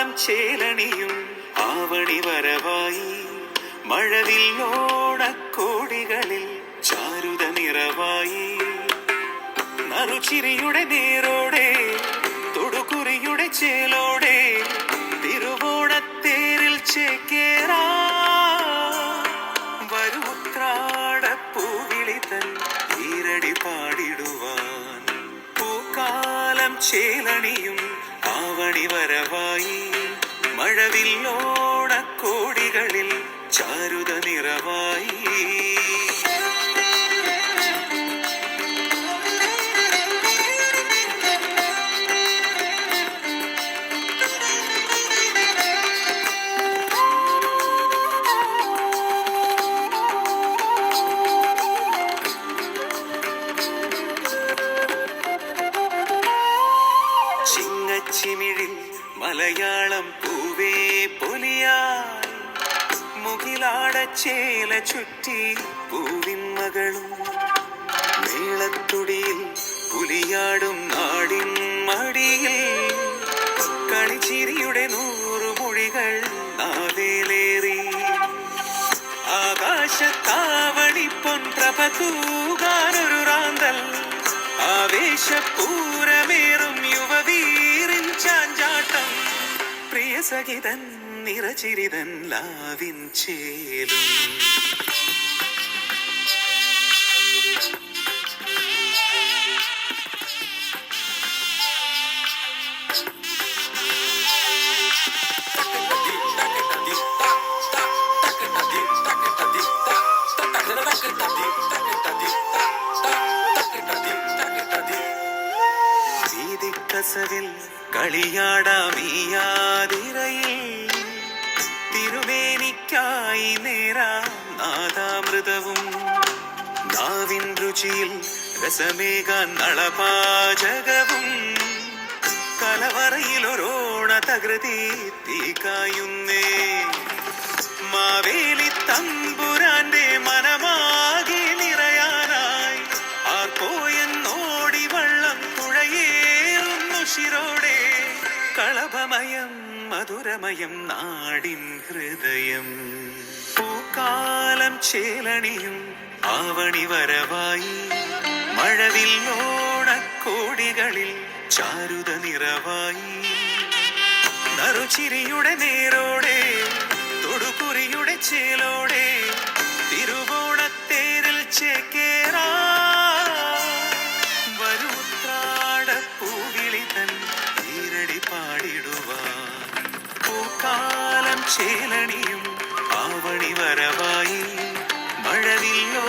പൂക്കാലം ചേലണിയും ആവണി വരവായി മഴവില്ലോണക്കോടികളിൽ ചാരുത നിറവായി നറുചിരിയുടെ നേരോടെ തൊടുകുറിയുടെ ചേലോടെ തിരുവോണത്തേരിൽ ചേക്കേറാ വരുമുത്രാടപ്പൂവിളിതൻ ഈരടി പാടിടുവാൻ പൂക്കാലം ചേലണിയും ആവണി വരവായി മഴവില്ലോണക്കോടികളിൽ ചാരുത നിറവായി ചിമിഴിൽ മലയാളം പൂവേ പൊലിയായി മുകിലാടച്ചേല ചുറ്റി പൂവിൻ മകളും മേളത്തുടിയിൽ പുലിയാടും നാടിൻ മടിയിൽ കളിച്ചിരിയുടെ 100 മൊഴികൾ നാവേലേറി ആകാശത്താവണി പൊൻപ്രഭ തൂകാനൊരു റാന്തൽ ആവേശപൂരമേറും യുവവീറിൻ ചാഞ്ചാട്ടം പ്രിയസഖിതൻ നിറചിരിതൻ ലാവിൻ ചേലും കസവിൽ കളിയാടാമീയാതിരയിൽ തിരുവേനിക്കായി നേരാം നാദാമൃതവും നാവിൻ രുചിയിൽ രസമേകാൻ നളപാചകവും കലവറയിലൊരോണ തകൃതി തീക്കായുന്നേ മാവേലി തമ്പുരാന്റെ മനമാകെ നിറയാനായി ആർപ്പോയെന്നോടി വള്ളം തുഴയേറുന്നു ശിരോടെ കളഭമയം മധുരമയം നാടിൻ ഹൃദയം പൂക്കാലം ചേലണിയും ആവണി വരവായി മഴവില്ലോണക്കോടികളിൽ ചാരുത നിറവായി നറുചിരിയുടെ നേരോടെ തൊടുകുറിയുടെ ചേലോടെ തിരുവോണത്തേരിൽ ചേക്കേറാ വരുമുത്രാടപ്പൂവിളിതൻ ഈരടി പാടിടുവാൻ പൂക്കാലം ചേലണിയും ആവണി വരവായി മഴവില്ലോ